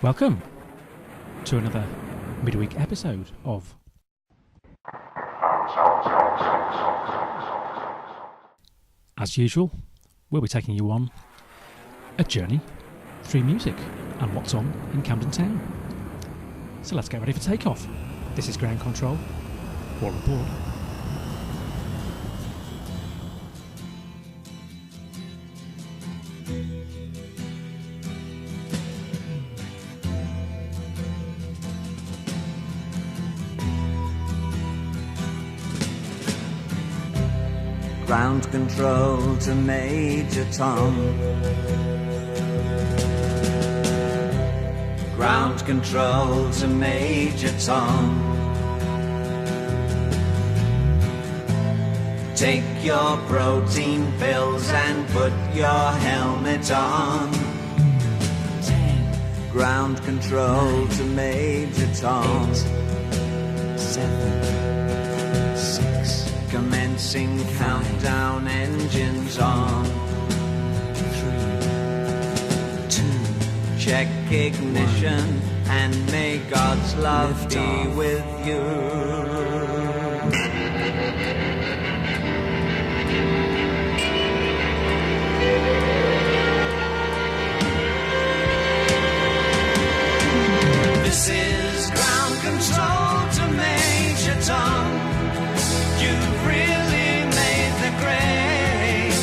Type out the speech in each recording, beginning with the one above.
Welcome to another midweek episode of As usual, we'll be taking you on a journey through music and what's on in Camden Town. So let's get ready for takeoff. This is Ground Control. All aboard. Ground control to Major Tom. Ground control to Major Tom. Take your protein pills and put your helmet on. 10. Ground control 9, to Major Tom. 8, 7, 6. Commencing 5, countdown, engines on. 3, 2. Check ignition 1, and may God's love be off with you. This is ground control to Major Tom. You've really made the grade,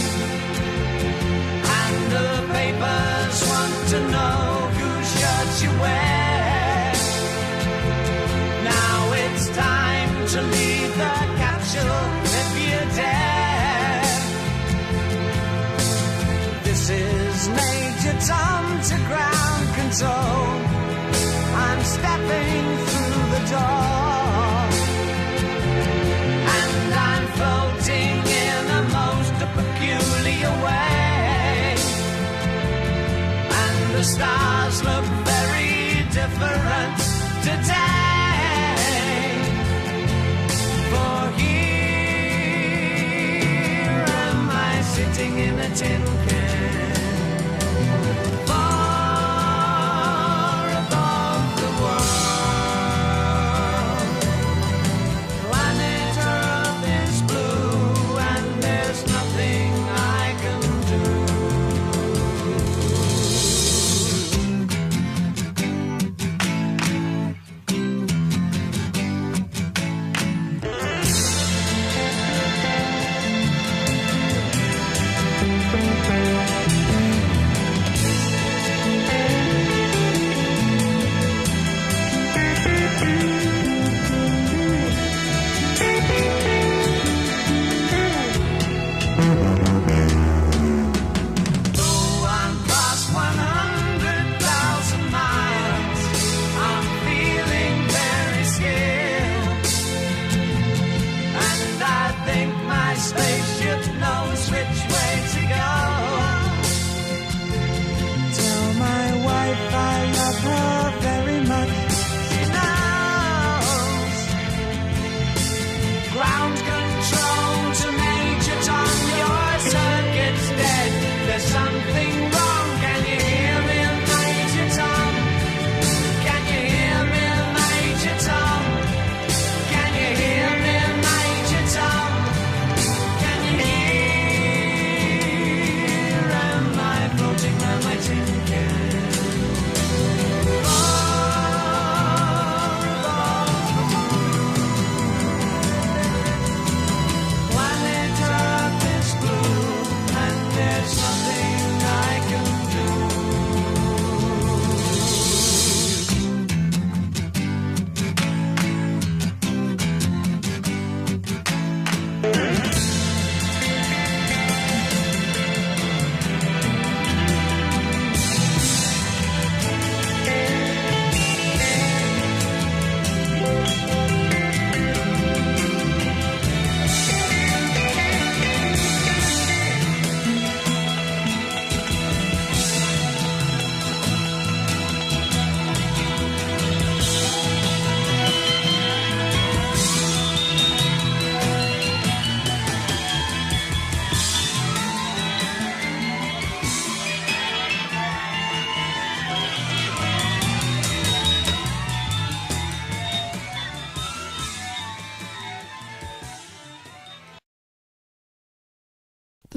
and the papers want to know whose shirts you wear. Now it's time to leave the capsule if you dare. This is Major Tom to ground control. I'm stepping through the door, and I'm floating in a most peculiar way, and the stars look very different today. For here am I sitting in a tin can,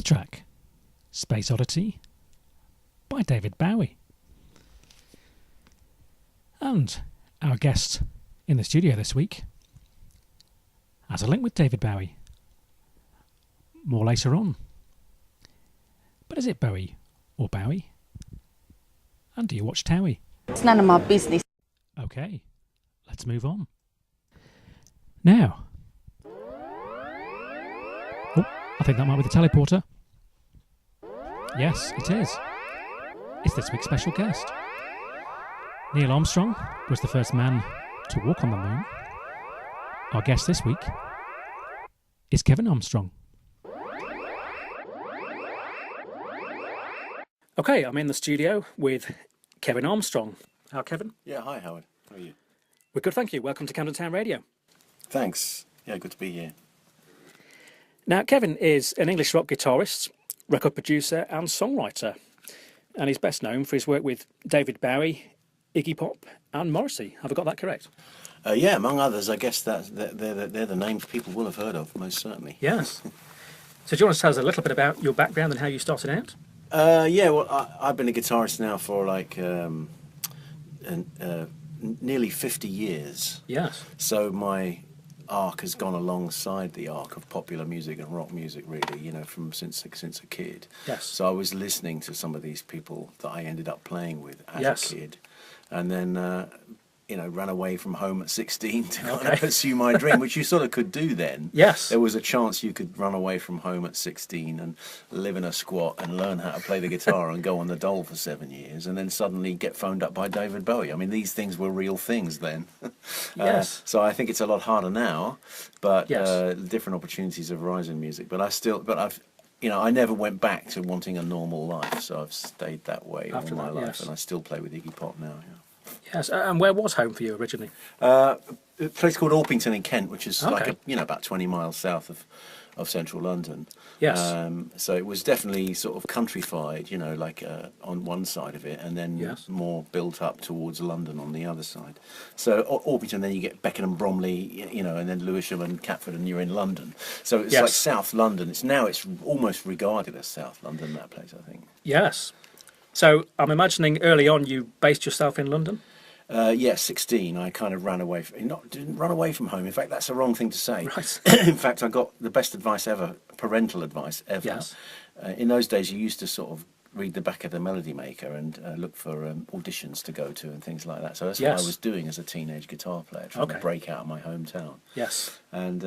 track, Space Oddity by David Bowie. And our guest in the studio this week has a link with David Bowie. More later on. But is it Bowie or Bowie? And do you watch Towie? It's none of my business. Okay, let's move on. Now. Oh, I think that might be the teleporter. Yes, it is. It's this week's special guest. Neil Armstrong was the first man to walk on the moon. Our guest this week is Kevin Armstrong. Okay, I'm in the studio with Kevin Armstrong. How, Kevin? Yeah, hi Howard. How are you? We're good, thank you. Welcome to Camden Town Radio. Thanks. Yeah, good to be here. Now, Kevin is an English rock guitarist, record producer and songwriter. And he's best known for his work with David Bowie, Iggy Pop and Morrissey. Have I got that correct? Yeah, among others, I guess they're the names people will have heard of, most certainly. Yes. So do you want to tell us a little bit about your background and how you started out? Yeah, well, I've been a guitarist now for nearly 50 years. Yes. So my arc has gone alongside the arc of popular music and rock music, really, since a kid. Yes. So I was listening to some of these people that I ended up playing with as Yes. a kid, and then ran away from home at 16 to kind of pursue my dream, which you sort of could do then. Yes. There was a chance you could run away from home at 16 and live in a squat and learn how to play the guitar and go on the dole for 7 years and then suddenly get phoned up by David Bowie. I mean, these things were real things then. Yes. So I think it's a lot harder now, but Yes. different opportunities have arisen in music. But I never went back to wanting a normal life, so I've stayed that way After all my that, life, yes. and I still play with Iggy Pop now. Yeah. Yes. And where was home for you originally? A place called Orpington in Kent, which is Okay. about 20 miles south of central London. Yes. So it was definitely sort of countrified, on one side of it, and then Yes. more built up towards London on the other side. So Orpington, then you get Beckenham, Bromley, and then Lewisham and Catford, and you're in London. So it's Yes. like South London. It's almost regarded as South London, that place, I think. Yes. So I'm imagining early on you based yourself in London? 16, I kind of ran away. Didn't run away from home. In fact, that's the wrong thing to say. Right. In fact, I got the best advice ever, parental advice ever. Yes. In those days, you used to sort of read the back of the Melody Maker and look for auditions to go to and things like that. So that's what Yes. I was doing as a teenage guitar player, trying to Okay. break out of my hometown. Yes. And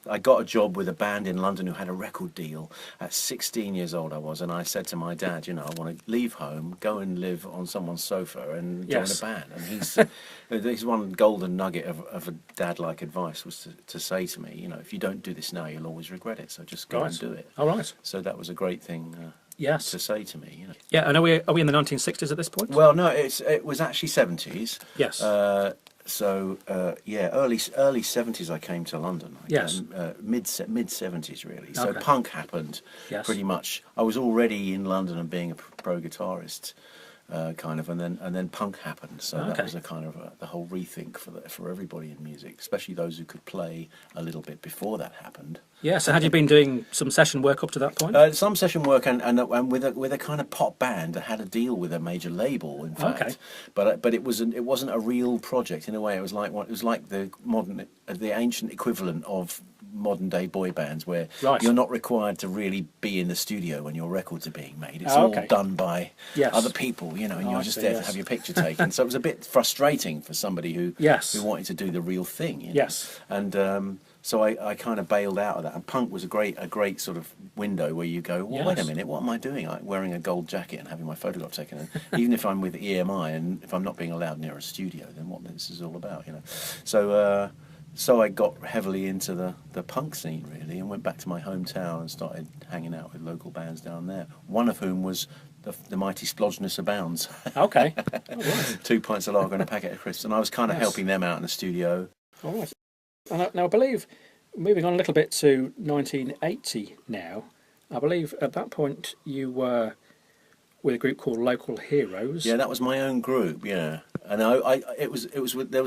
I got a job with a band in London who had a record deal. At 16 years old I was, and I said to my dad, I want to leave home, go and live on someone's sofa and join Yes. a band. And his one golden nugget of a dad-like advice was to say to me, if you don't do this now, you'll always regret it, so just go Right. and do it. All right. So that was a great thing Yes. to say to me. Yeah, and are we in the 1960s at this point? Well, no, it was actually 70s. Yes. Early 70s I came to London. Yes. Mid 70s really. So Okay. punk happened Yes. pretty much. I was already in London and being a pro guitarist, and then punk happened. So Okay. that was a kind of the whole rethink for everybody in music, especially those who could play a little bit before that happened. Yeah, so had you been doing some session work up to that point? Some session work and with a kind of pop band that had a deal with a major label, in fact. Okay. But it wasn't a real project in a way. It was like the ancient equivalent of modern day boy bands, where Right. you're not required to really be in the studio when your records are being made. It's Oh, all okay. done by Yes. other people, and Oh, you're I just see, there yes. to have your picture taken. So it was a bit frustrating for somebody who Yes. wanted to do the real thing. Yes. And so I kind of bailed out of that. And punk was a great sort of window where you go, well, wait a Yes. minute, what am I doing? I'm wearing a gold jacket and having my photograph taken. And even if I'm with EMI and if I'm not being allowed near a studio, then what this is all about, So I got heavily into the punk scene, really, and went back to my hometown and started hanging out with local bands down there, one of whom was the mighty Splodgeness Abounds. Okay. All right. 2 pints of lager and a packet of crisps. And I was kind of Yes. helping them out in the studio. All right. And now I believe, moving on a little bit to 1980 now, I believe at that point you were with a group called Local Heroes. Yeah, that was my own group, yeah. And there was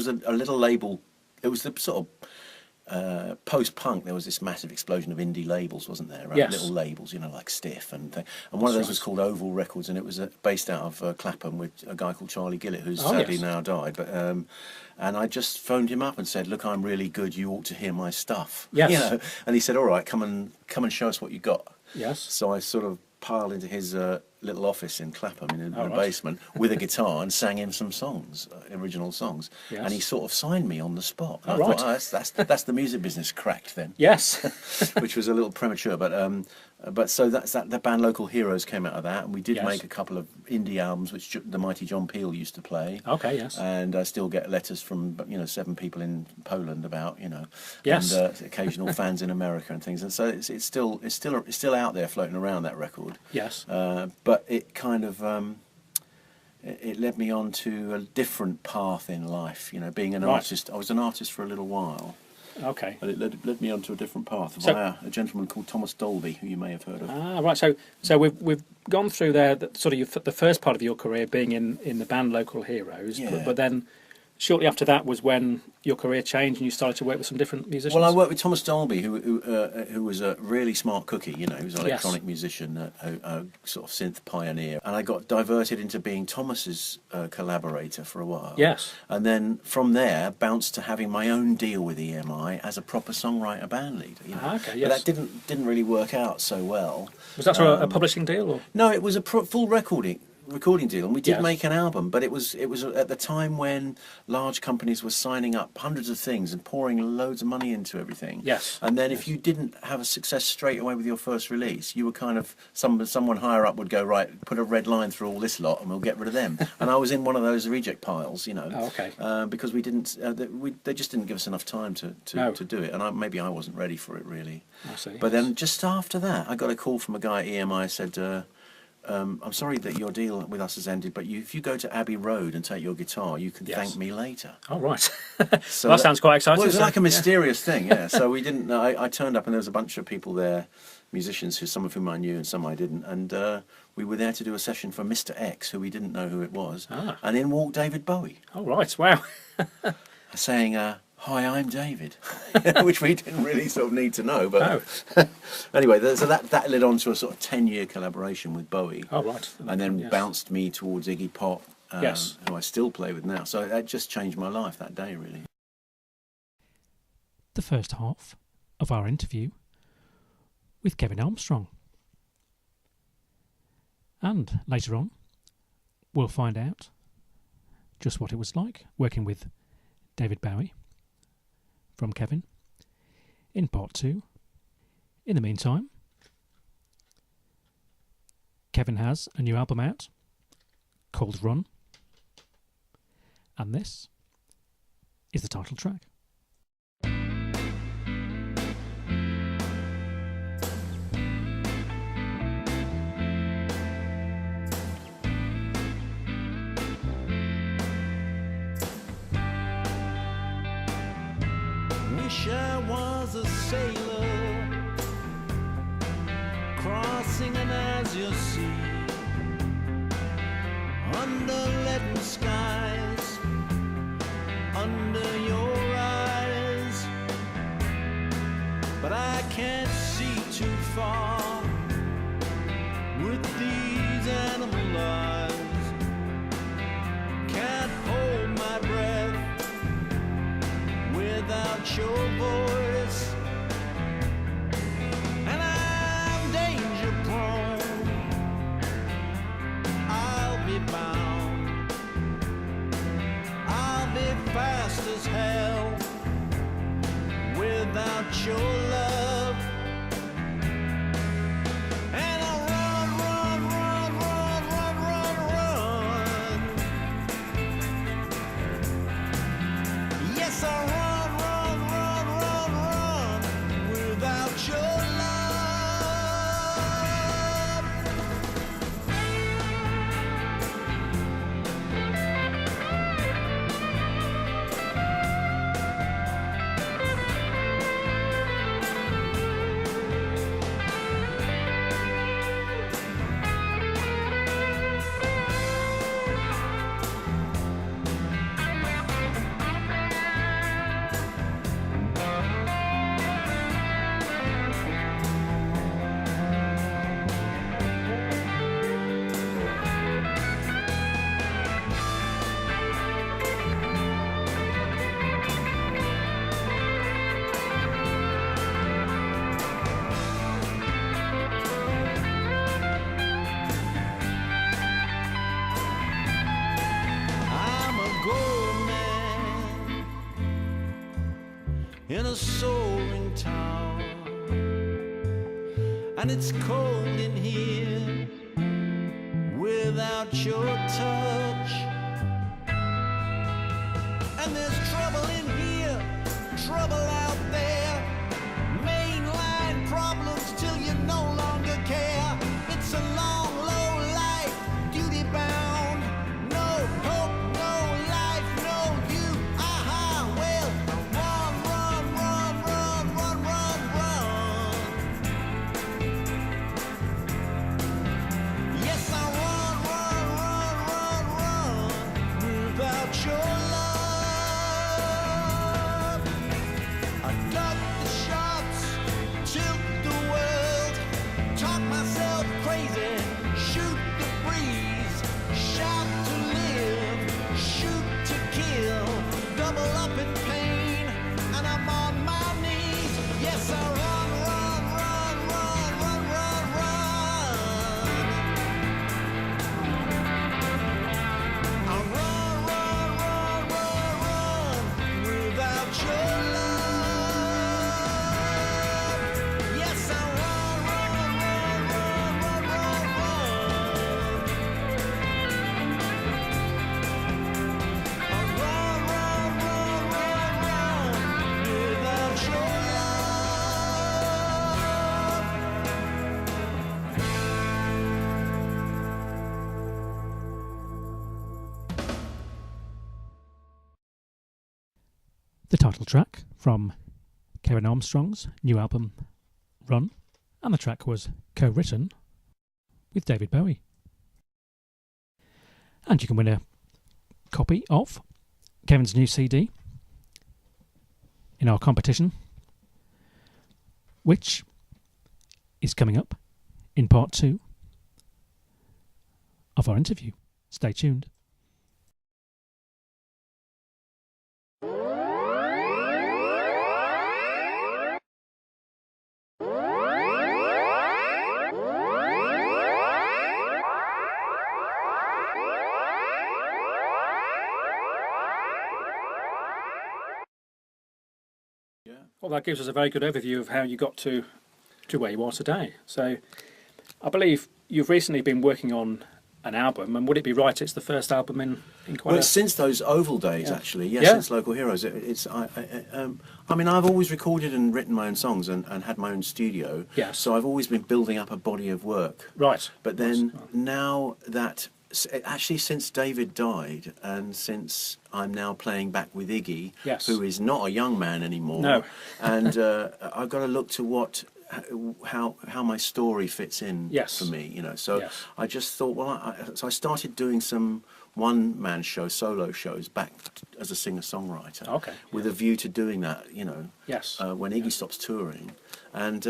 a little label. It was the sort of post-punk, there was this massive explosion of indie labels, wasn't there? Right? Yes. Little labels, you know, like Stiff and one of those was called Oval Records, and it was based out of Clapham with a guy called Charlie Gilles, who's sadly now died. But and I just phoned him up and said, "Look, I'm really good. You ought to hear my stuff." Yes. You know, and he said, "All right, come and show us what you got." Yes. So I sort of piled into his little office in Clapham in the basement with a guitar and sang him some songs, original songs. Yes. And he sort of signed me on the spot. I thought, that's the music business cracked then. Yes. Which was a little premature, but so the band Local Heroes came out of that, and we did make a couple of indie albums which the mighty John Peel used to play. Okay, yes. And I still get letters from 7 people in Poland about yes. and occasional fans in America and things, and so it's still out there floating around, that record. Yes. But it kind of it led me on to a different path in life. Being an artist, I was an artist for a little while. Okay. But it led me onto a different path via a gentleman called Thomas Dolby, who you may have heard of. Ah, right. So we've gone through there the first part of your career being in the band Local Heroes, but then shortly after that was when your career changed and you started to work with some different musicians. Well, I worked with Thomas Dolby, who was a really smart cookie. He was an electronic musician, a sort of synth pioneer, and I got diverted into being Thomas's collaborator for a while. Yes. And then from there, bounced to having my own deal with EMI as a proper songwriter band leader. Okay. Yes. But that didn't really work out so well. Was that a publishing deal? Or? No, it was a full recording deal, and we did make an album, but it was at the time when large companies were signing up hundreds of things and pouring loads of money into everything. Yes. And then if you didn't have a success straight away with your first release, you were kind of someone higher up would go, right, put a red line through all this lot and we'll get rid of them. And I was in one of those reject piles, Oh, okay. because we didn't they just didn't give us enough time to do it, and maybe I wasn't ready for it really. I see. But then just after that, I got a call from a guy at EMI, said, I'm sorry that your deal with us has ended, but if you go to Abbey Road and take your guitar, you can thank me later. Oh, right. So that sounds quite exciting. Well, it was like a mysterious thing, yeah. So we didn't. I turned up and there was a bunch of people there, musicians, some of whom I knew and some I didn't, and we were there to do a session for Mr. X, who we didn't know who it was, and in walked David Bowie. Oh, right. Wow. Saying, "Hi, I'm David," which we didn't really sort of need to know. But anyway, so that led on to a sort of 10-year collaboration with Bowie. Oh, right. And then bounced me towards Iggy Pop, who I still play with now. So that just changed my life that day, really. The first half of our interview with Kevin Armstrong. And later on, we'll find out just what it was like working with David Bowie from Kevin in part 2. In the meantime, Kevin has a new album out called Run, and this is the title track. Wish I was a sailor crossing an azure sea under leaden skies, under your eyes, but I can't see too far with these animal eyes. Can't hold my breath without your voice, and I'm danger prone. I'll be bound gold man in a soaring tower, and it's cold in here without your touch. And there's trouble in here, trouble out there, mainline problems till you no longer care. It's a long, low life, duty bound, no hope, no life, no you. Aha, well, run, run, run, run, run, run, run. Yes, I run, run, run, run, run without your love. I duck the shots, tilt the world, talk myself crazy, shoot the breeze, shout to live, shoot to kill, double up in pain, and I'm on my knees. Yes, I run, run, run, run, run, run, run. I run, run, run, run, run without your love. Yes, I run, run, run, run, run, run, run. I run, run, run, run, run without your The title track from Karen Armstrong's new album, Run, and the track was co-written with David Bowie. And you can win a copy of Kevin's new CD in our competition, which is coming up in part 2 of our interview. Stay tuned. Well, that gives us a very good overview of how you got to where you are today. So, I believe you've recently been working on an album, and would it be right it's the first album in quite Well, it's since those Oval days, actually. Yes, Yeah. since Local Heroes. I mean, I've always recorded and written my own songs and had my own studio. Yes. So I've always been building up a body of work. Right. But then now that, actually since David died and since I'm now playing back with Iggy, Yes. who is not a young man anymore, No. and I've got to look to how my story fits in Yes. for me, you know. So Yes. I just thought, well, so I started doing some one-man show, solo shows back as a singer-songwriter, Okay. with a view to doing that, you know, Yes. when Iggy stops touring, and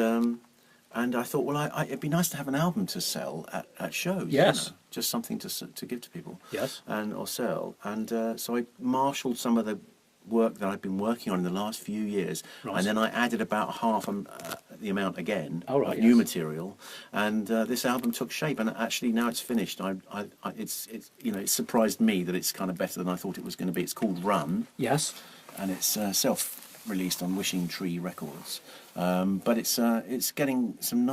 I thought, well, it'd be nice to have an album to sell at shows. Yes. You know, just something to give to people. Yes. Or sell. And so I marshalled some of the work that I've been working on in the last few years, Right. and then I added about half the amount again Oh, right, of new yes. material, and this album took shape. And actually, now it's finished. It's you know, it surprised me that it's kind of better than I thought it was going to be. It's called Run, Yes. and it's self-released on Wishing Tree Records. But it's getting some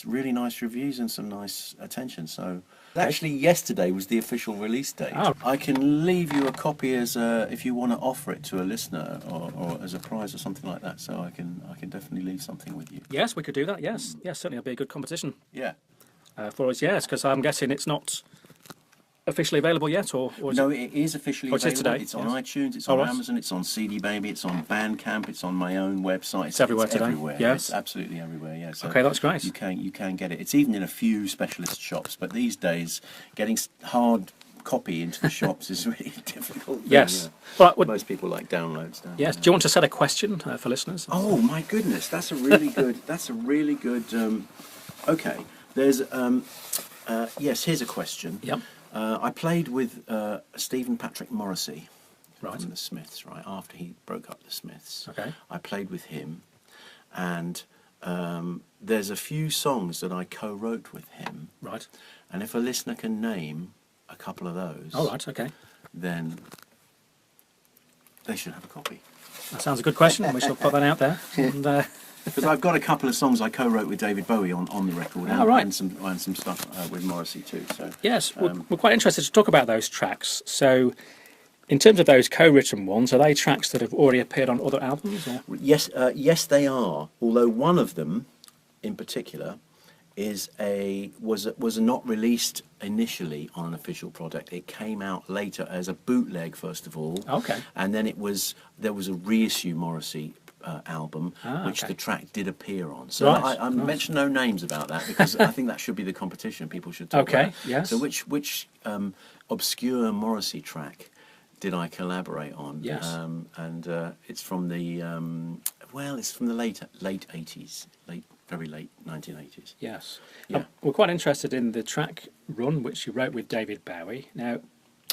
really nice reviews and some nice attention. So actually, yesterday was the official release date. Oh. I can leave you a copy if you want to offer it to a listener or as a prize or something like that. So I can definitely leave something with you. Yes, we could do that. Yes. Yes, certainly it'll be a good competition Yeah. for us. Yes, because I'm guessing it's not officially available yet, or is No, it? it is officially Oh, it is available. today, It's on yes. iTunes, it's Oh, on right. Amazon, it's on CD Baby, it's on Bandcamp, it's on my own website. It's everywhere today. Everywhere. Yes. It's absolutely everywhere. Yeah. So Okay, that's great. You can get it. It's even in a few specialist shops, but these days getting hard copy into the shops is really difficult. Yes. Yeah. Well, Most people like downloads. Don't yes. they? Do you want to set a question for listeners? Oh my goodness, that's a really good. That's a really good. Okay, there's. Yes, here's a question. Yep. I played with Stephen Patrick Morrissey Right. from the Smiths. Right after he broke up the Smiths. Okay. I played with him, and there's a few songs that I co-wrote with him. Right. And if a listener can name a couple of those, All right. Okay. then they should have a copy. That sounds a good question, and we shall put that out there. And, Because I've got a couple of songs I co-wrote with David Bowie on the record, and, right. and some stuff with Morrissey too. So yes, we're quite interested to talk about those tracks. So, in terms of those co-written ones, are they tracks that have already appeared on other albums? Or? yes, they are. Although one of them, in particular, was not released initially on an official product. It came out later as a bootleg, first of all. Okay. And then there was a reissue Morrissey album, which okay. the track did appear on. So Right, I nice. mention no names about that because I think that should be the competition. People should talk Okay, about. yes. So which obscure Morrissey track did I collaborate on? Yes. And it's from the it's from the late 80s, very late 1980s. Yes. Yeah. We're quite interested in the track Run, which you wrote with David Bowie. Now,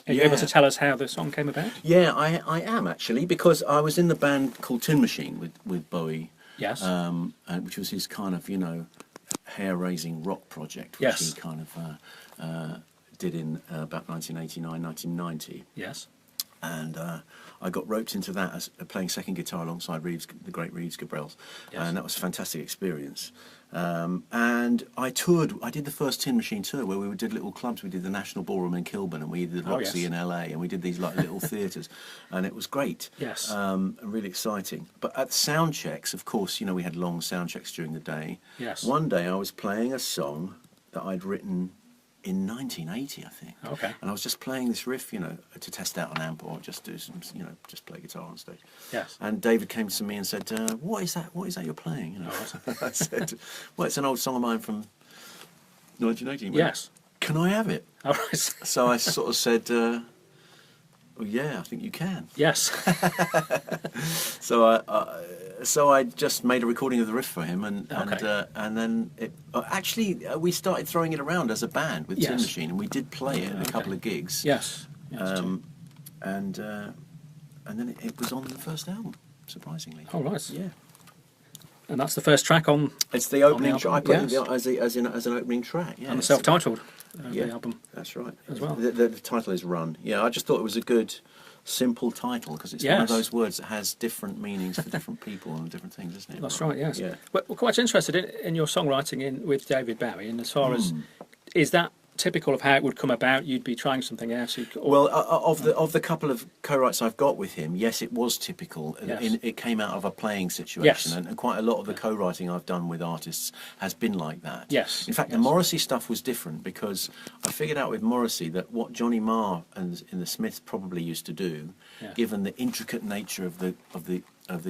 are you Yeah. able to tell us how the song came about? Yeah, I am actually, because I was in the band called Tin Machine with Bowie, Yes. and which was his kind of hair-raising rock project, which Yes. he kind of did in about 1989, 1990. Yes. And I got roped into that as playing second guitar alongside the great Reeves Gabrels, Yes. and that was a fantastic experience. And I toured. I did the first Tin Machine tour where we did little clubs. We did the National Ballroom in Kilburn, and we did Roxy yes. in LA, and we did these like little theatres, and it was great. Yes. And really exciting. But at sound checks, of course, we had long sound checks during the day. Yes. One day I was playing a song that I'd written in 1980, I think. Okay. And I was just playing this riff, to test out an amp or just do some, just play guitar on stage. Yes. And David came to me and said, "What is that? What is that you're playing?" I said, "Well, it's an old song of mine from 1980. Yes. Can I have it?" All right. So I sort of said, "Well, yeah, I think you can." Yes. So I just made a recording of the riff for him, and Okay. and then we started throwing it around as a band with Tin Yes. Machine, and we did play it at a couple of gigs. Yes. Yes. And then it was on the first album, surprisingly. All right. Yeah, And that's the first track on it's the opening album, track. I put yes. it as an opening track. Yeah, and the it's- self-titled Yeah. the album. That's right. as well. The title is Run. Yeah, I just thought it was a good, simple title because it's one of Yes. those words that has different meanings for different people and different things, isn't it? That's right. Yes. Yeah. We're quite interested in your songwriting with David Bowie, and as far as is that typical of how it would come about? You'd be trying something else. Well, of the couple of co-writes I've got with him, yes, it was typical. Yes. It came out of a playing situation, Yes. and quite a lot of the co-writing I've done with artists has been like that. Yes, In fact, the yes. Morrissey stuff was different because I figured out with Morrissey that what Johnny Marr and the Smiths probably used to do, Yeah. given the intricate nature of the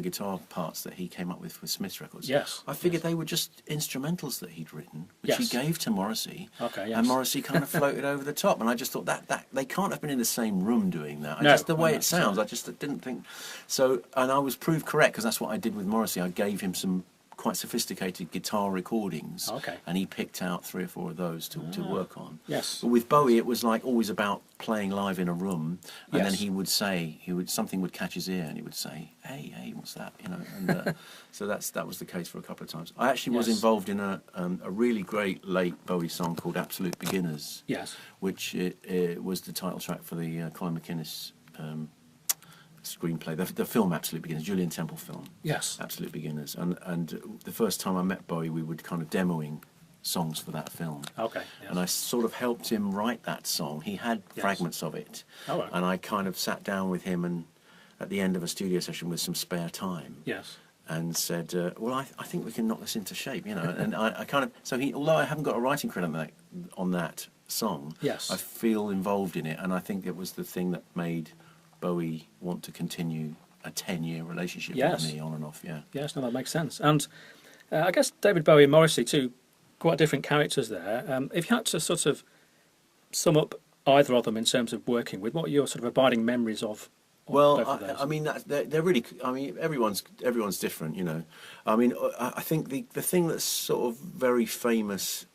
guitar parts that he came up with for Smith's records. Yes, I figured yes. they were just instrumentals that he'd written, which he Yes. gave to Morrissey. Okay, yes. And Morrissey kind of floated over the top, and I just thought that they can't have been in the same room doing that. No, Just the way no, it sounds, so- I just didn't think. So, and I was proved correct because that's what I did with Morrissey. I gave him some quite sophisticated guitar recordings, Okay. and he picked out 3 or 4 of those to work on. Yes. But with Bowie, it was like always about playing live in a room, and then Yes. he would say something would catch his ear, and he would say, "Hey, what's that?" And so that was the case for a couple of times. I actually was Yes. involved in a really great late Bowie song called "Absolute Beginners," Yes. which it was the title track for the Colin McInnes screenplay, the film Absolute Beginners, Julian Temple film. Yes. Absolute Beginners, and the first time I met Bowie, we were kind of demoing songs for that film. Okay. Yes. And I sort of helped him write that song. He had Yes. fragments of it, All right. and I kind of sat down with him and at the end of a studio session with some spare time, Yes. and said, "Well, I think we can knock this into shape," And I kind of although I haven't got a writing credit on that song, Yes. I feel involved in it, and I think it was the thing that made Bowie want to continue a 10-year relationship Yes. with me on and off. Yeah. Yes. No, that makes sense. And I guess David Bowie and Morrissey too, quite different characters there. If you had to sort of sum up either of them in terms of working with, what are your sort of abiding memories of? Well, both of those? I mean, they're really. I mean, everyone's different, I mean, I think the thing that's sort of very famous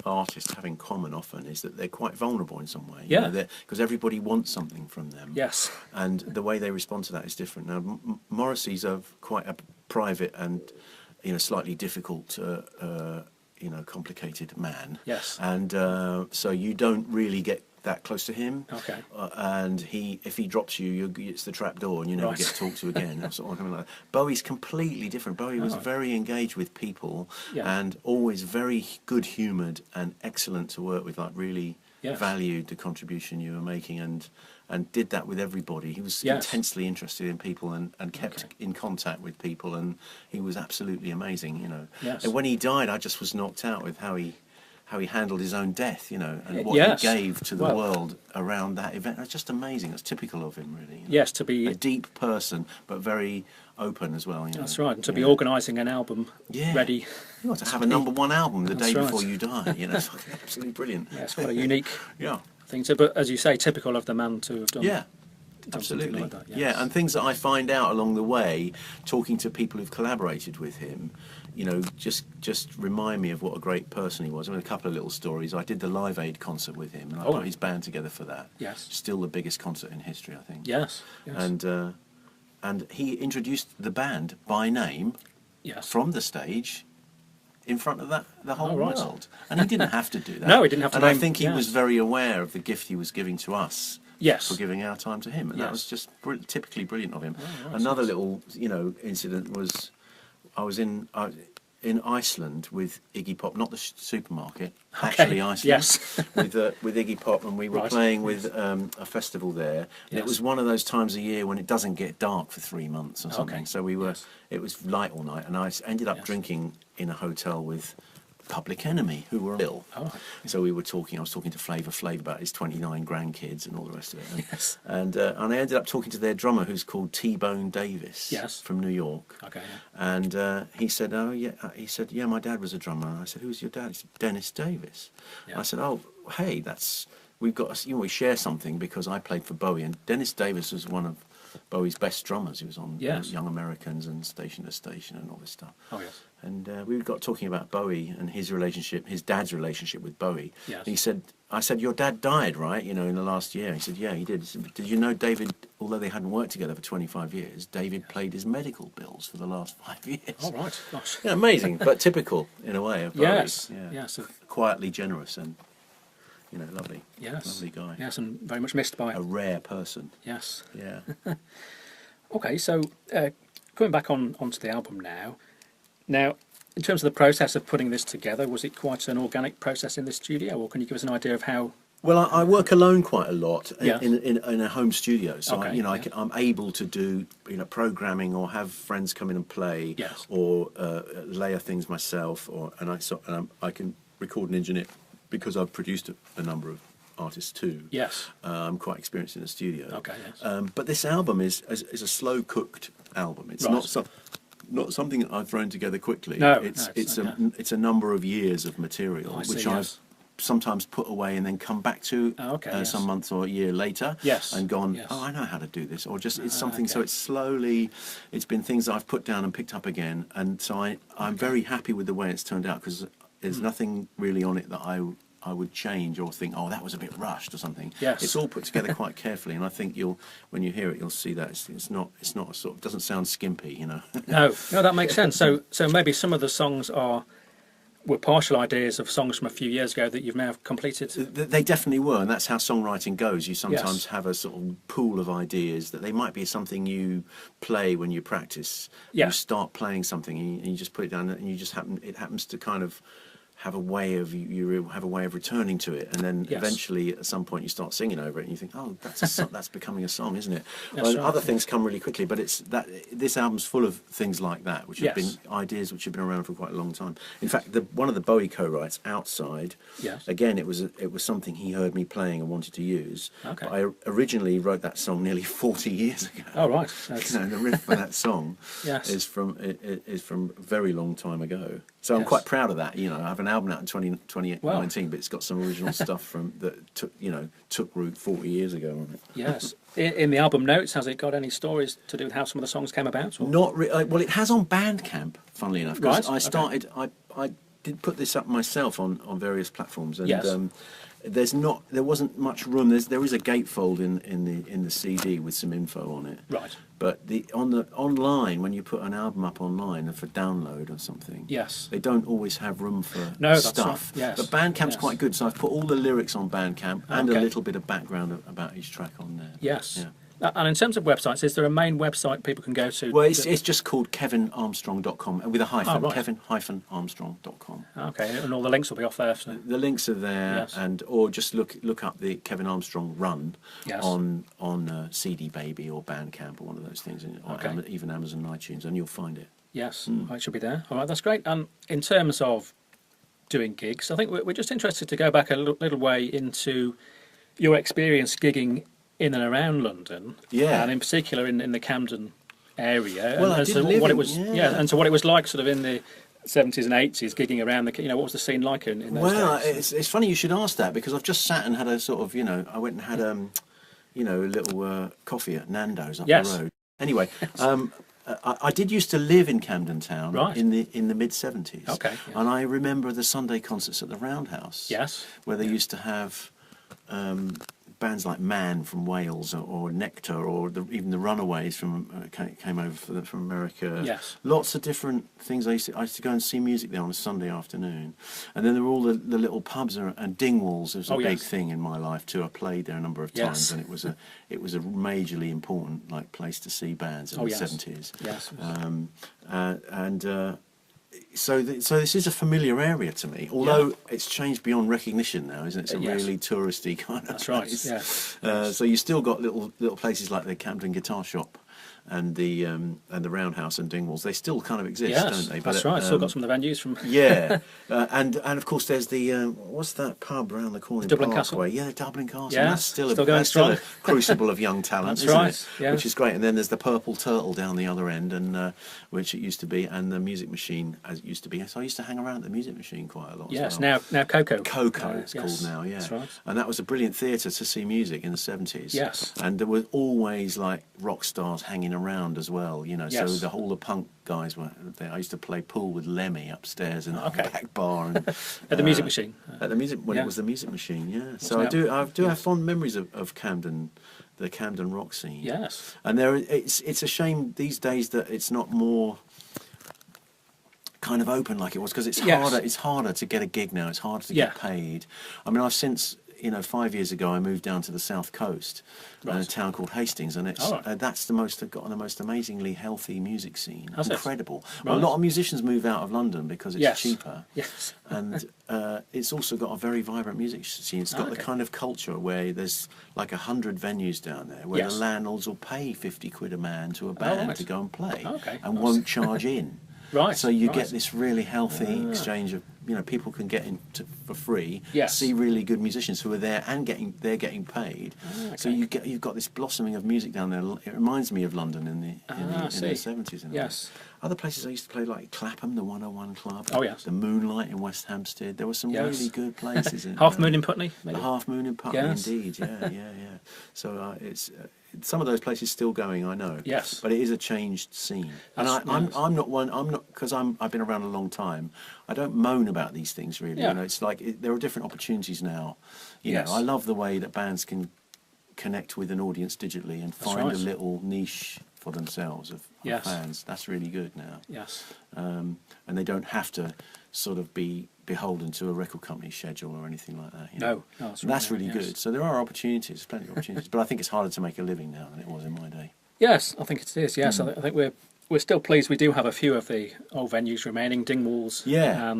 artists have in common often is that they're quite vulnerable in some way. Yeah. Because everybody wants something from them. Yes. And the way they respond to that is different. Now, Morrissey's quite a private and slightly difficult. Complicated man. Yes. And so you don't really get that close to him. Okay. And if he drops you, it's the trap door, and you never Right. get talked to again. That sort of thing like that. Bowie's completely different. Bowie was very engaged with people, Yeah. and always very good-humoured and excellent to work with. Like really Yes. valued the contribution you were making, and did that with everybody. He was Yes. intensely interested in people, and kept in contact with people, and he was absolutely amazing. You know. Yes. And when he died, I just was knocked out with how he handled his own death, you know, and what Yes. he gave to the Well- world around that event. It's just amazing. It's typical of him, really. You know. Yes, to be... A deep person, but very open as well. You know. That's right, and to be Yeah. organising an album Yeah. ready. You got to have a #1 album the That's day right. before you die. You know, it's absolutely brilliant. Yeah, it's quite a unique Yeah. thing to, but as you say, typical of the man to have done. Yeah. done something Absolutely. like that, yes. Yeah, and things that I find out along the way, talking to people who've collaborated with him, you know, just remind me of what a great person he was. I mean, a couple of little stories. I did the Live Aid concert with him, and I put his band together for that. Yes. Still the biggest concert in history, I think. Yes. Yes. And he introduced the band by name yes. from the stage in front of the whole Oh, right. world. And he didn't have to do that. No, he didn't have to And I name- think he yes. was very aware of the gift he was giving to us. Yes. For giving our time to him, and that Yes. was just typically brilliant of him. Oh, right, Another nice. little, you know, incident was I was in Iceland with Iggy Pop, not the supermarket, actually Iceland. Yes. with Iggy Pop, and we were Right. playing with a festival there. And it Yes. was one of those times a year when it doesn't get dark for 3 months or something. Okay. So we were. Yes. It was light all night, and I ended up Yes. drinking in a hotel with Public Enemy, who were ill. Oh. So we were talking. I was talking to Flavor Flav about his 29 grandkids and all the rest of it. And, Yes. and I ended up talking to their drummer, who's called T-Bone Davis. Yes. From New York. Okay. Yeah. And he said, "Oh yeah." He said, "Yeah, my dad was a drummer." I said, "Who's your dad?" He said, "Dennis Davis." Yeah. I said, "Oh, hey, we've got we share something because I played for Bowie, and Dennis Davis was one of Bowie's best drummers. He was on Yes. Young Americans and Station to Station and all this stuff." Oh yes. And we got talking about Bowie and his dad's relationship with Bowie. Yes. And he said, I said, "Your dad died, right, you know, in the last year?" He said, "Yeah, he did." He said, "Did you know David, although they hadn't worked together for 25 years, David paid his medical bills for the last 5 years?" All right. Gosh. Yeah, amazing, but typical in a way of Bowie. Yes. Yeah. Yes. Quietly generous and, you know, lovely. Yes. Lovely guy. Yes, and very much missed by. A rare person. Yes. Yeah. Okay, so coming back onto the album now. Now, in terms of the process of putting this together, was it quite an organic process in the studio, or can you give us an idea of how? Well, I work alone quite a lot Yes. in a home studio, so Okay, yeah. I'm able to do programming or have friends come in and play, Yes. or layer things myself, and I can record and engineer because I've produced a number of artists too. Yes. I'm quite experienced in the studio. Okay, yes. But this album is a slow cooked album. It's Right. not something that I've thrown together quickly. No, it's okay. it's a number of years of material, I see, which yes. I've sometimes put away and then come back to Oh, okay, yes. some months or a year later. Yes, And gone, yes. "Oh, I know how to do this," or just it's something. So okay. it's slowly, it's been things that I've put down and picked up again, and so I'm very happy with the way it's turned out because there's Hmm. nothing really on it that I would change or think, "Oh, that was a bit rushed" or something. Yes. It's all put together quite carefully, and I think when you hear it, you'll see that it's not a sort of, doesn't sound skimpy, you know. No, that makes sense. So maybe some of the songs were partial ideas of songs from a few years ago that you've now completed. They definitely were, and that's how songwriting goes. You sometimes Yes. have a sort of pool of ideas that they might be something you play when you practice. Yeah. You start playing something and you just put it down, and it happens to kind of have a way of you have a way of returning to it, and then Yes. eventually at some point you start singing over it, and you think, "Oh, that's becoming a song, isn't it?" That's Well, right. other things come really quickly, but this album's full of things like that, which have Yes. been ideas which have been around for quite a long time. In fact, one of the Bowie co-writes, "Outside," Yes. again, it was something he heard me playing and wanted to use. Okay. But I originally wrote that song nearly 40 years ago. Oh right. You know, the riff for that song Yes. is from a very long time ago. So I'm Yes. quite proud of that. You know, I have an album out in 2019, but it's got some original stuff from that took root 40 years ago on it. Yes. In the album notes, has it got any stories to do with how some of the songs came about? Or? Not well. It has on Bandcamp, funnily enough. 'Cause Right, I okay. started. I did put this up myself on various platforms, and Yes. there wasn't much room. There is a gatefold in the CD with some info on it. Right. But online, when you put an album up online for download or something, Yes. they don't always have room for No, that's stuff. right. Yes. But Bandcamp's Yes. quite good, so I've put all the lyrics on Bandcamp and Okay. a little bit of background about each track on there. Yes. Yeah. And in terms of websites, is there a main website people can go to? Well, it's just called kevinarmstrong.com with a hyphen. Oh, right. Kevin-armstrong.com. Okay, and all the links will be off there. So. The links are there, Yes. or just look up the Kevin Armstrong Run Yes. on CD Baby or Bandcamp or one of those things, or Okay. even Amazon iTunes, and you'll find it. Yes, it should be there. All right, that's great. And in terms of doing gigs, I think we're just interested to go back a little way into your experience gigging in and around London, Yeah. and in particular in the Camden area. Well, and I as did to live what it in- was, yeah. and so what it was like, sort of in the 70s and 80s, gigging around what was the scene like in those Well, days? it's funny you should ask that, because I've just sat and had a sort of, I went and had a little coffee at Nando's up Yes. the road. Anyway, I did used to live in Camden Town Right. in the mid-70s. Okay, yeah. And I remember the Sunday concerts at the Roundhouse. Yes. Where they used to have bands like Man from Wales or Nectar, or even the Runaways came over from America. Yes. Lots of different things. I used to go and see music there on a Sunday afternoon. And then there were all the little pubs and Dingwalls. It was a big yes. thing in my life too. I played there a number of Yes. times, and it was a majorly important place to see bands in the yes. 70s. Yes. So this is a familiar area to me, although it's changed beyond recognition now, isn't it? It's a Yes. really touristy kind of That's right, place. yes. So you still got little places like the Camden Guitar Shop and the Roundhouse and Dingwalls. They still kind of exist, Yes, don't they? that's right. Still got some of the venues from... Yeah, and of course there's the what's that pub around the corner? in Dublin Castle? Parkway? Yeah, Dublin Castle. Yeah, That's still still going that's still a strong. crucible of young talent, That's isn't right, it? yes. Which is great. And then there's the Purple Turtle down the other end, and which it used to be, and the Music Machine as it used to be. So I used to hang around at the Music Machine quite a lot. Yes, as well. now Coco. Coco, it's yes, called now, yeah. That's right. And that was a brilliant theatre to see music in the 70s. Yes. And there were always rock stars hanging around as well, So Yes. all the punk guys were there. I used to play pool with Lemmy upstairs in the Okay. back bar. And, At the Music Machine. At the music, when Yeah. it was the Music Machine, yeah. So now- I do have fond memories of Camden, the Camden rock scene. Yes. And it's a shame these days that it's not more kind of open like it was, because it's Yes. harder. It's harder to get a gig now. It's harder to Yeah. get paid. I mean, I've since 5 years ago I moved down to the south coast, in a Right. town called Hastings, and it's Oh, right. that's got the most amazingly healthy music scene. Has it? Incredible. Well, Right. a lot of musicians move out of London because it's Yes. cheaper. Yes. And it's also got a very vibrant music scene. It's got the Okay. kind of culture where there's 100 venues down there where Yes. the landlords will pay 50 quid a man to a band right. to go and play, Okay. and Nice. won't charge in. Right. So you right. get this really healthy exchange of, people can get in for free, Yes. see really good musicians who are there and they're getting paid. So okay. you've got this blossoming of music down there. It reminds me of London in the see. 70s. In a way. Yes. Other places I used to play, like Clapham, the 101 Club. Oh, yes. The Moonlight in West Hampstead. There were some Yes. really good places. Half Moon in Putney, maybe? The Half Moon in Putney, Yes. indeed. Yeah. So it's some of those places still going, I know. Yes. But it is a changed scene, and Yes. I'm not one. I'm not, because I've been around a long time. I don't moan about these things really. Yeah. It's there are different opportunities now. Yes. I love the way that bands can connect with an audience digitally and find right. a little niche for themselves of Yes. fans. That's really good now. Yes. And they don't have to sort of be beholden to a record company schedule or anything like that. No, that's And that's right, really yes. good. So there are opportunities, plenty of opportunities, but I think it's harder to make a living now than it was in my day. Yes, I think it is. Yes, Hmm. I think we're still pleased. We do have a few of the old venues remaining. Dingwalls. Yeah,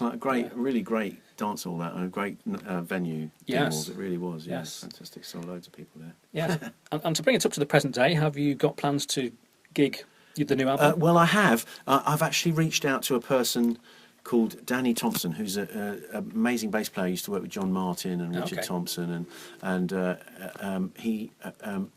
really great dance hall, that, and a great venue. Yes. Dingwalls, it really was. Yeah, Yes. fantastic. Saw loads of people there. Yes. and to bring it up to the present day, have you got plans to gig the new album? Well, I have. I've actually reached out to a person called Danny Thompson, who's an amazing bass player. He used to work with John Martin and Richard Okay. Thompson, and he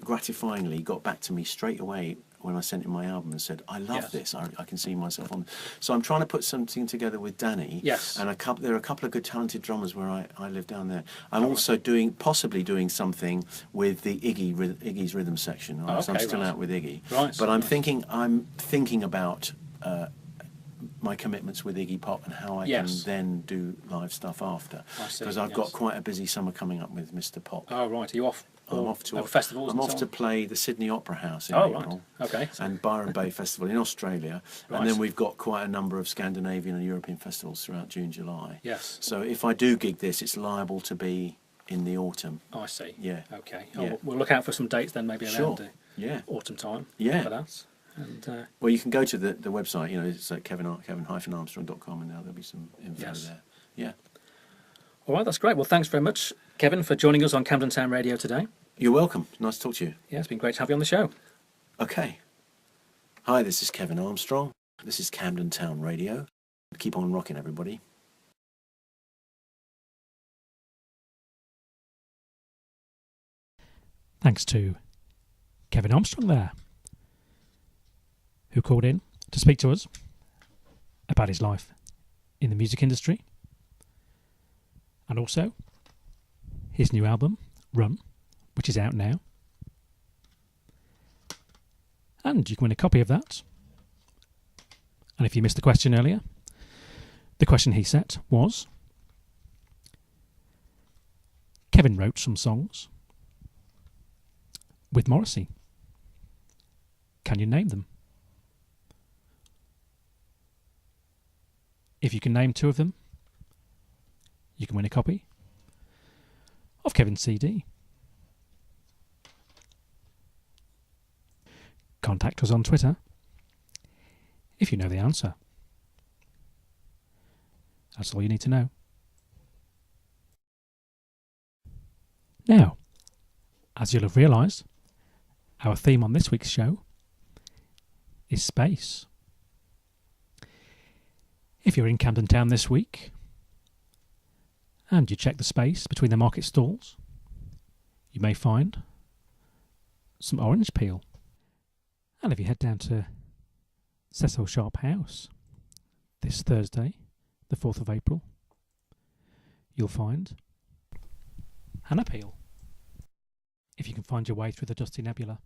gratifyingly got back to me straight away when I sent him my album and said, "I love Yes. this. I can see myself on." So I'm trying to put something together with Danny. Yes. And there are a couple of good talented drummers where I live down there. I'm also possibly doing something with the Iggy's rhythm section. Right? So I'm Okay, still right. out with Iggy. Right, But I'm nice. thinking about my commitments with Iggy Pop and how I Yes. can then do live stuff after. I see, Because I've got yes. quite a busy summer coming up with Mr. Pop. Oh, right. Are you off? I'm off to festivals. I'm and off so to on? play the Sydney Opera House in Oh, April. right. Okay. So- And Byron Bay Festival in Australia. Right. And then we've got quite a number of Scandinavian and European festivals throughout June, July. Yes. So if I do gig this, it's liable to be in the autumn. I see. Yeah. Okay. Yeah. Oh, we'll look out for some dates then, maybe around Sure. the Yeah. autumn time. Yeah. For that. And Well, you can go to the website, it's at kevin-armstrong.com, and there'll be some info Yes. there. Yeah. all right, that's great. Well, thanks very much, Kevin, for joining us on Camden Town Radio today. You're welcome. Nice to talk to you. Yeah, it's been great to have you on the show. Okay. Hi, this is Kevin Armstrong. This is Camden Town Radio. Keep on rocking, everybody. Thanks to Kevin Armstrong there, who called in to speak to us about his life in the music industry and also his new album, Run, which is out now. And you can win a copy of that. And if you missed the question earlier, the question he set was, Kevin wrote some songs with Morrissey. Can you name them? If you can name two of them, you can win a copy of Kevin's CD. Contact us on Twitter if you know the answer. That's all you need to know. Now, as you'll have realised, our theme on this week's show is space. If you're in Camden Town this week and you check the space between the market stalls, you may find some orange peel. And if you head down to Cecil Sharp House this Thursday, the 4th of April, you'll find Hannah peel. If you can find your way through the dusty nebula.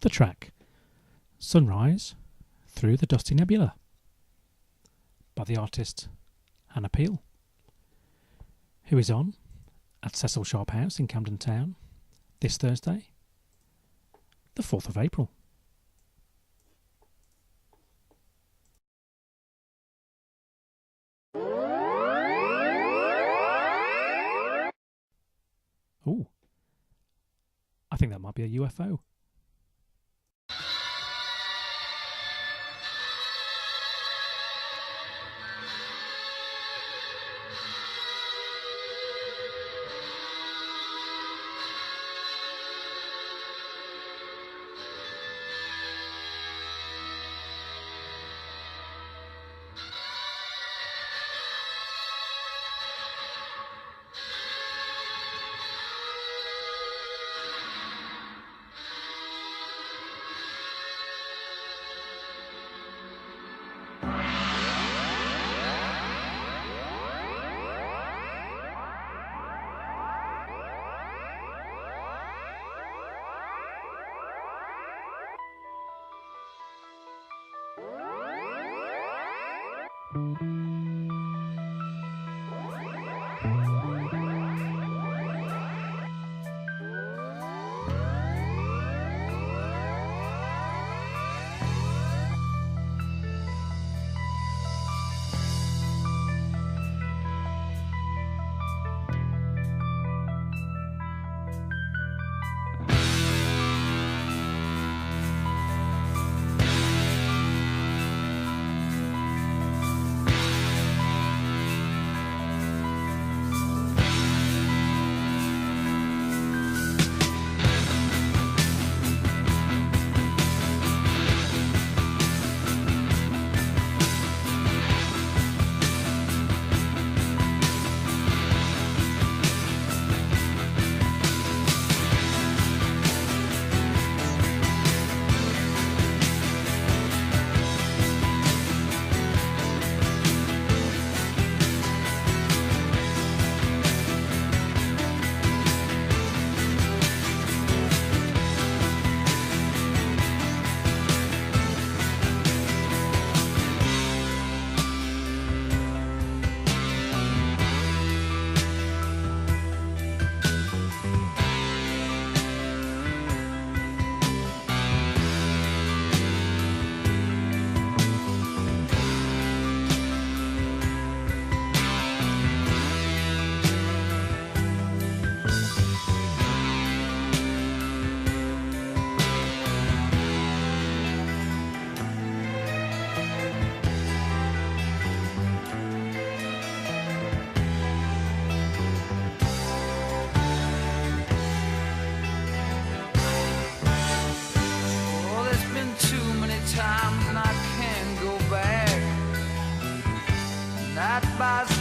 the track Sunrise Through the Dusty Nebula by the artist Hannah Peel, who is on at Cecil Sharp House in Camden Town this Thursday, the 4th of April. Ooh, I think that might be a UFO.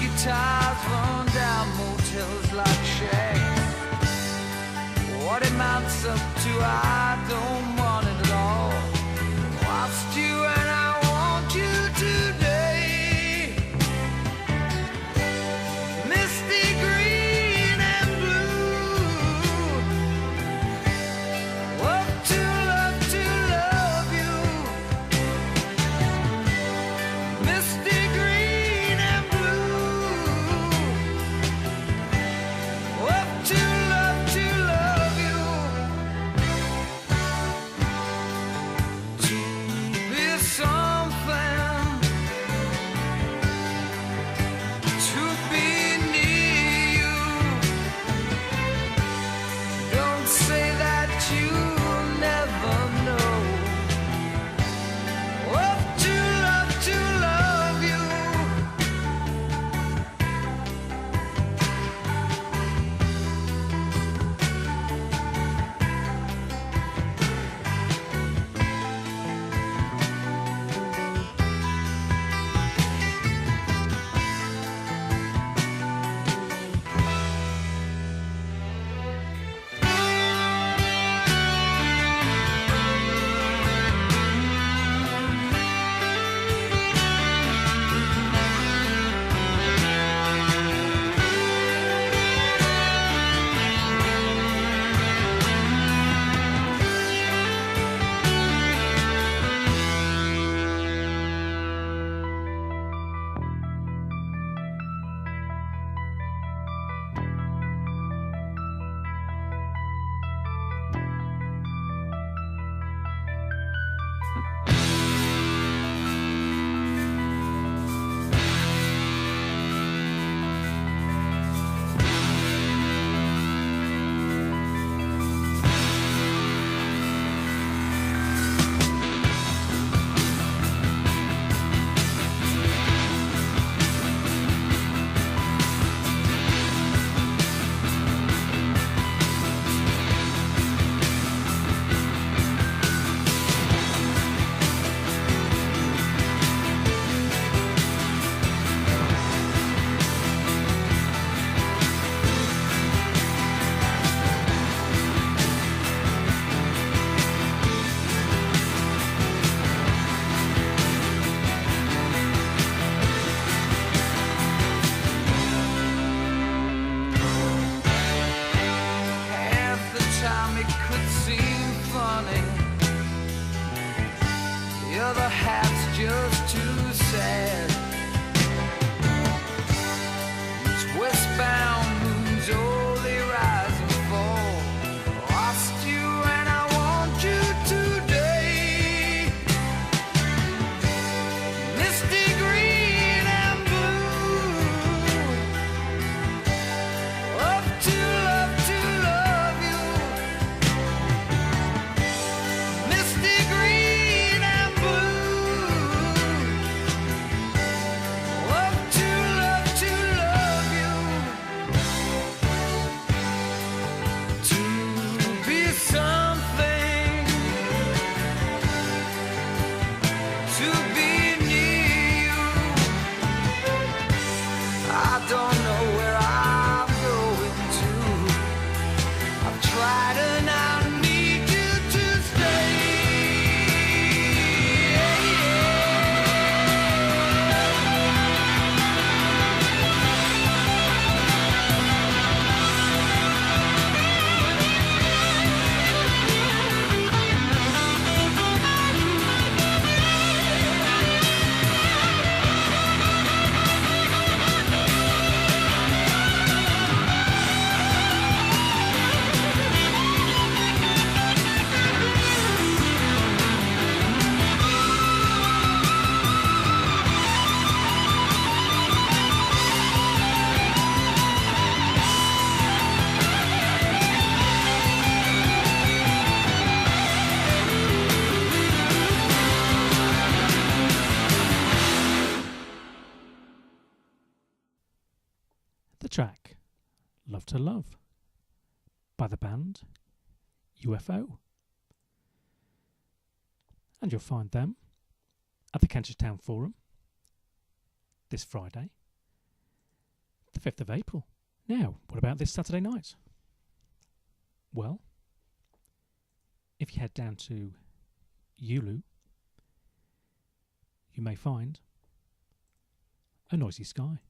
Guitars run down motels like Shaq. What it mounts up to, I don't want it at all. Lost you and I want you today. Misty green and blue. Love to love you. Misty green and blue. Love to love you. other half's just too sad. Each westbound moon's oh, they rise and fall. Lost you and I want you today. Misty green and blue. Love to love you. Misty green and blue. Love to love you. To be something. To be near you. I don't know where I'm going to. I've tried and I need you to stay. The track Love to Love by the band UFO. And you'll find them at the Kentish Town Forum this Friday, the 5th of April. Now, what about this Saturday night? Well, if you head down to Ulu, you may find a noisy sky.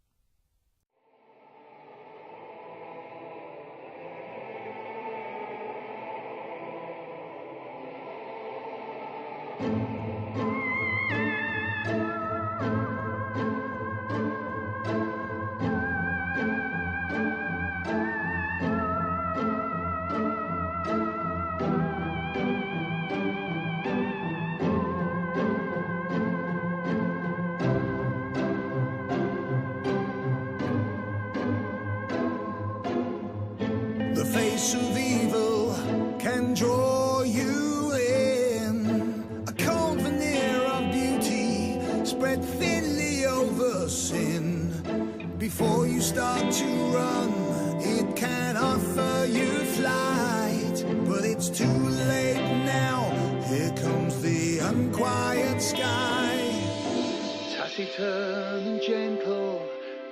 The face of evil can draw you in. A cold veneer of beauty spread thinly over sin. Before you start to run, it can offer you flight. But it's too late now. Here comes the unquiet sky. Taciturn and gentle,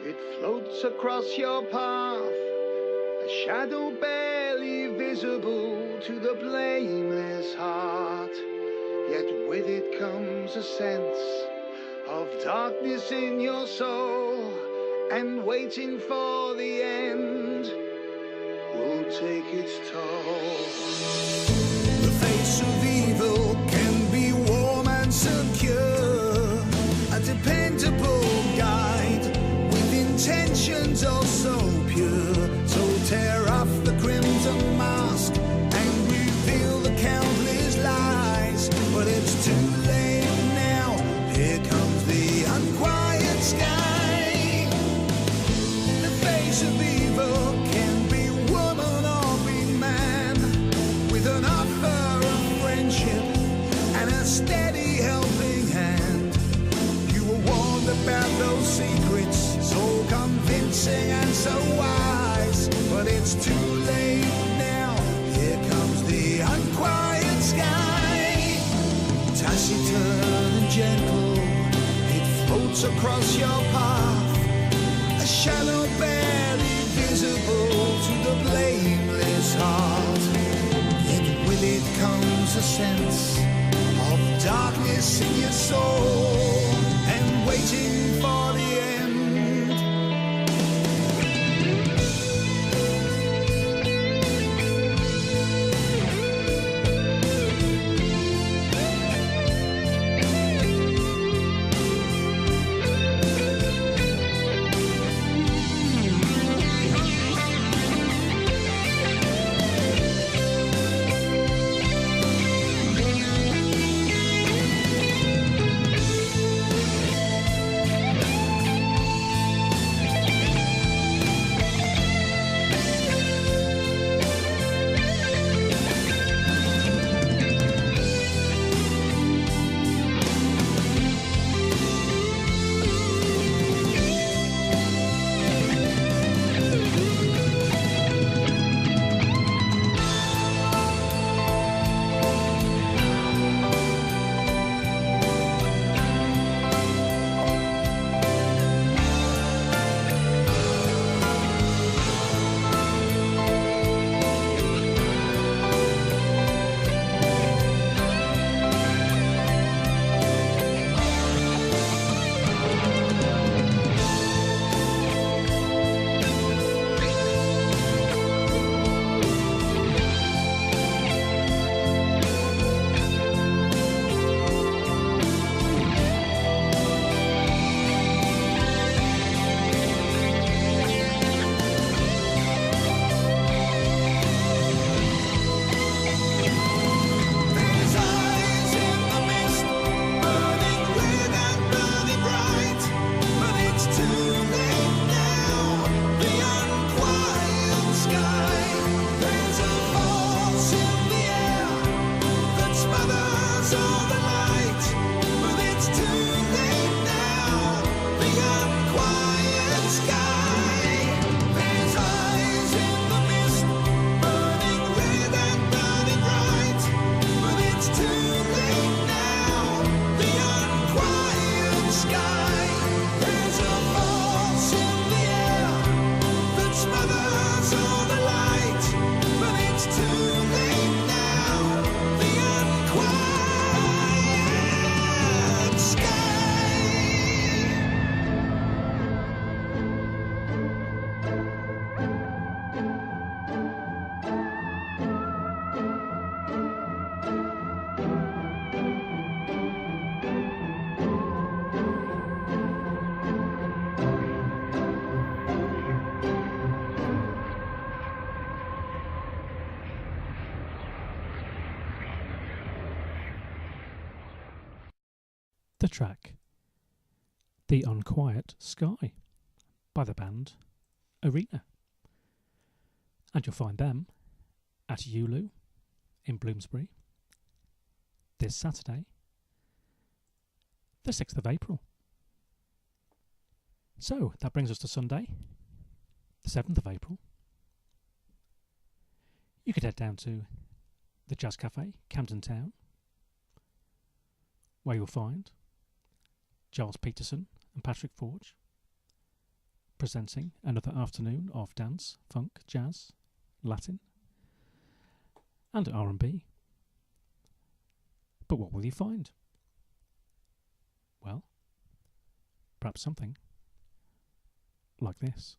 it floats across your path. A shadow barely visible to the blameless heart. Yet with it comes a sense of darkness in your soul, and waiting for the end will take its toll. The face of evil can be warm and secure, a dependable guide with intentions oh so pure. So tear off the crimson mask and reveal the countless lies. But it's too late now. Here comes the unquiet sky. The face of evil can be woman or be man, with an offer of friendship and a steady helping hand. You were warned about those secrets, so convincing and so wise. But it's too late now. Here comes the unquiet sky. Taciturn and gentle, it floats across your path. A shadow barely visible to the blameless heart. Yet with it comes a sense of darkness in your soul, and waiting for the end. the track The Unquiet Sky by the band Arena. And you'll find them at Ulu in Bloomsbury this Saturday, the 6th of April. So that brings us to Sunday, the 7th of April. You could head down to the Jazz Cafe, Camden Town, where you'll find Gilles Peterson and Patrick Forge presenting another afternoon of dance, funk, jazz, Latin and R&B. But what will you find? Well, perhaps something like this.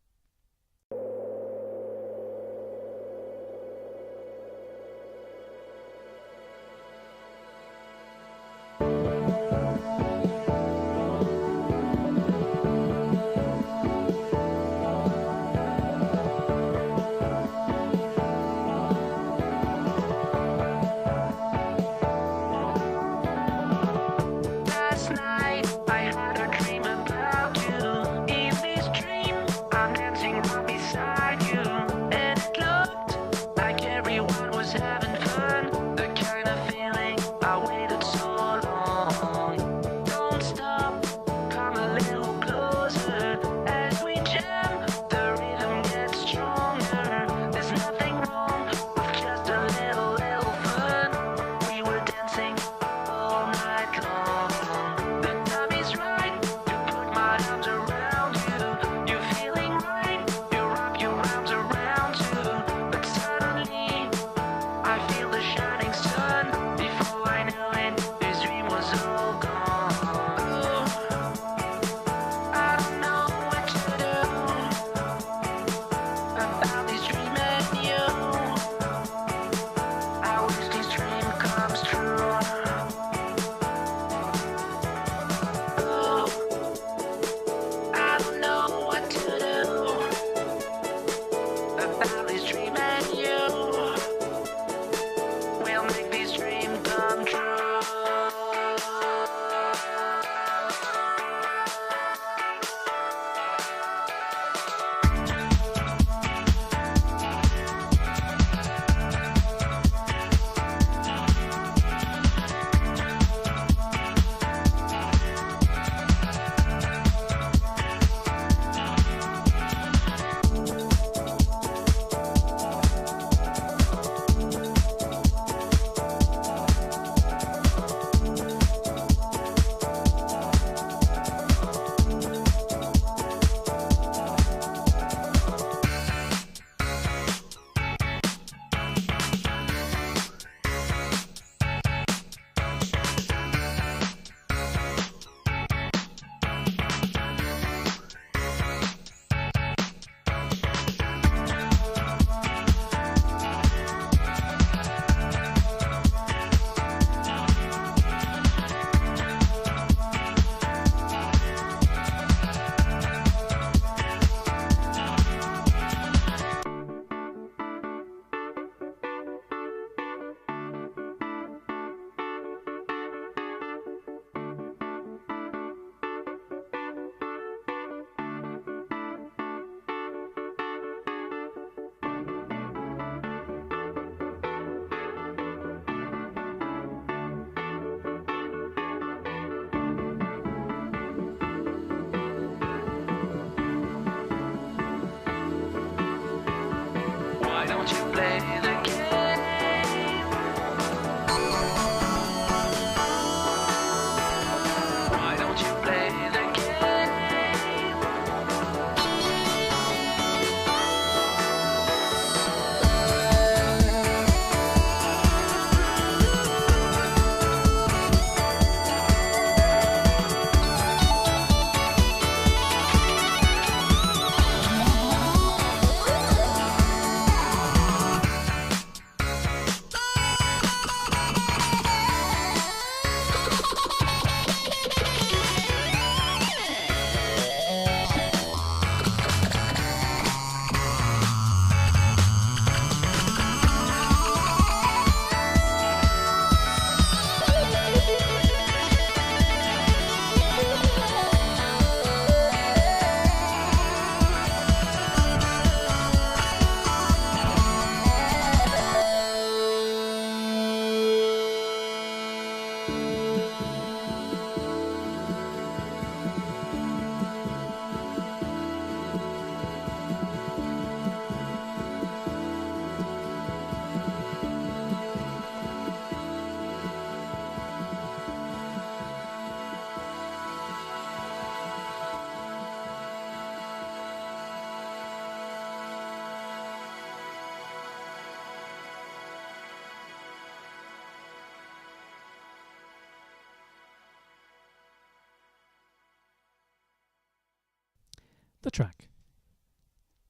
The track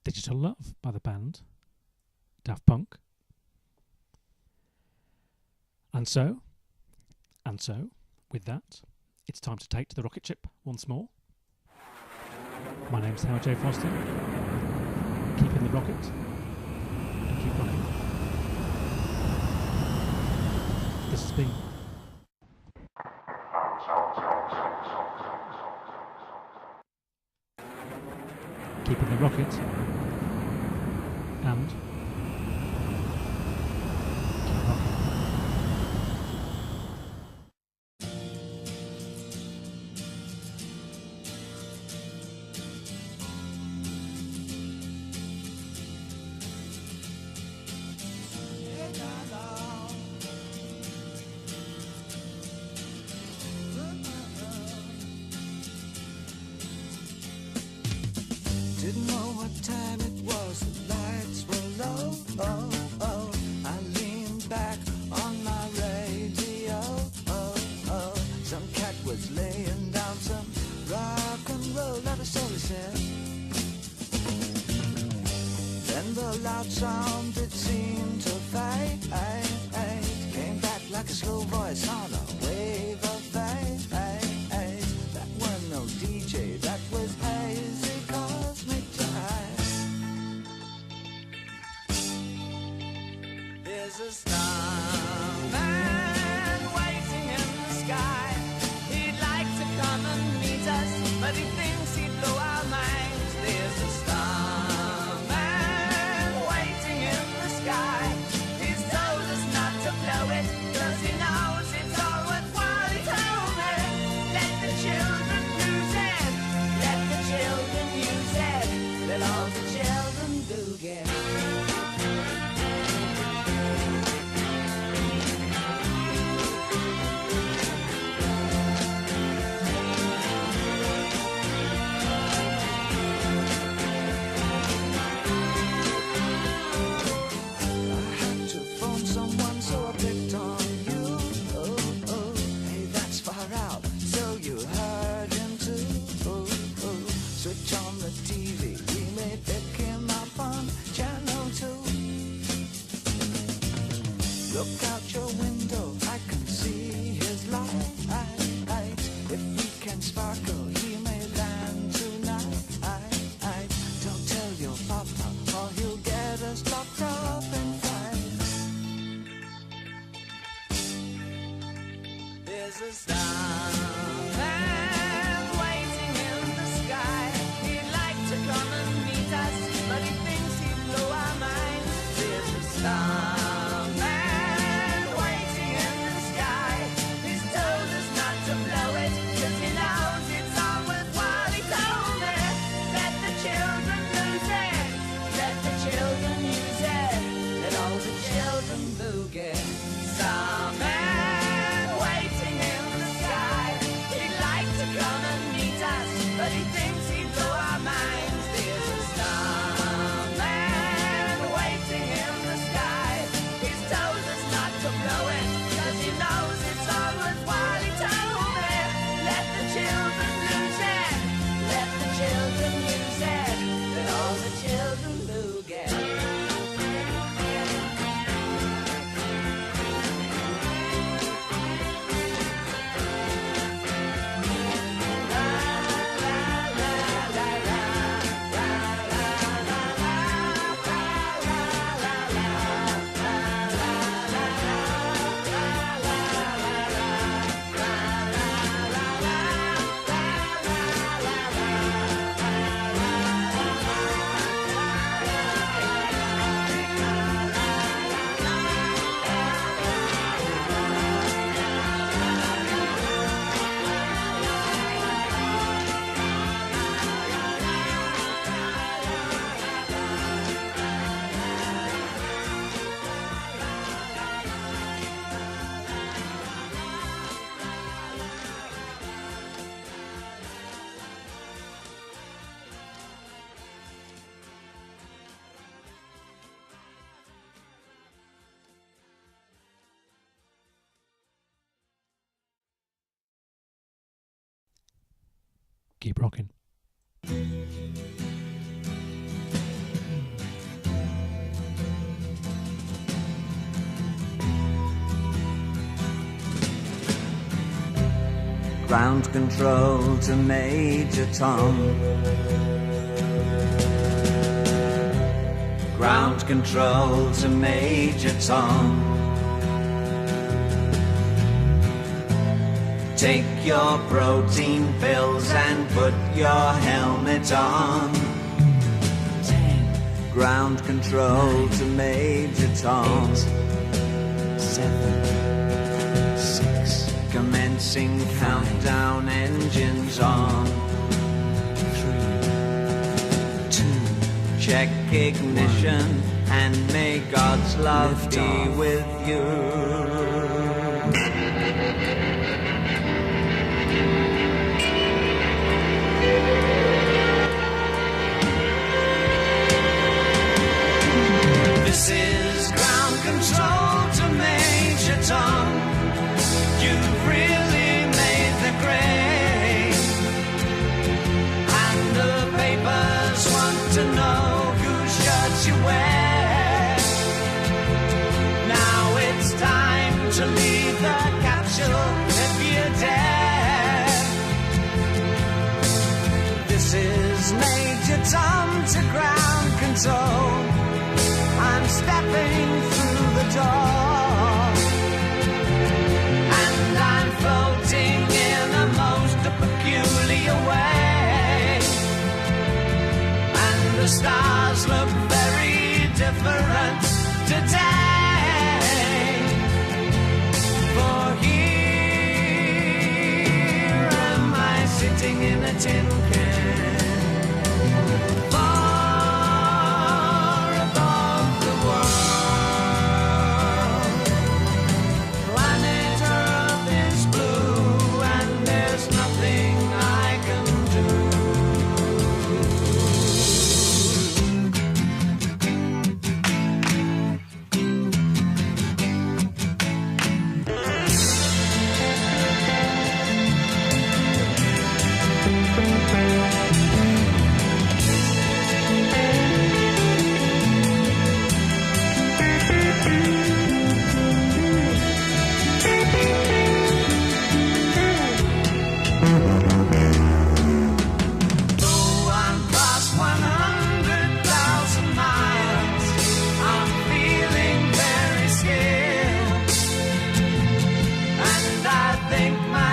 Digital Love by the band Daft Punk. And so, with that, it's time to take to the rocket ship once more. My name's Howard J. Foster. Keep in the rocket and keep running. This has been Keep in the rocket and keep rocking. Didn't know what time it was, the lights were low. Oh, oh, I leaned back on my radio. Oh, oh, some cat was laying down some rock and roll, that is all he said. Then the loud sound, it seemed to fade. Came back like a slow voice on a wave of fade. That was no DJ, that was hazy cosmic time. There's a starman waiting in the sky. He'd like to come and meet us, but he thinks he'd blow our minds. There's a starman waiting in the sky. He's told us not to blow it, 'cause he knows it's all worthwhile. He told me, let the children use it, let the children use it, let all the children do get. I had to phone someone, so I picked on you. Oh, oh, hey, that's far out, so you heard him too. Oh, oh, switch on the TV, we may pick him up on channel 2. Look out your window, I can see his light. If we can sparkle, he may land tonight. Don't tell your papa, or he'll get us locked up in fights. There's a starman waiting in the sky. He'd like to come and meet us, but he thinks he'd blow our minds. There's a starman waiting in the sky. He's told us not to blow it, 'cause he knows it's all worthwhile. He told me, let the children lose it, let the children use it, let all the children boogie. Starman waiting in the sky. He'd like to come and meet us, but he thinks he'd blow our minds. There's a starman waiting in the sky. He's told us not to blow it, 'cause he knows it's all worthwhile. He told me, let the children lose it, let the children use it, let all the children boogie. Keep rocking. Ground control to Major Tom. Ground control to Major Tom. Take your protein pills and put your helmet on. 10. Ground control to Major Tom. 8, 7, 6. Commencing countdown, engines on. 3, 2. Check ignition and may God's love be with you. This is ground control to Major Tom. You've really made the grade, and the papers want to know whose shirts you wear. Now it's time to leave the capsule if you dare. This is Major Tom to ground control. I'm stepping through the door, and I'm floating in a most peculiar way, and the stars look very different today, for here am I sitting in a tin can.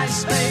Space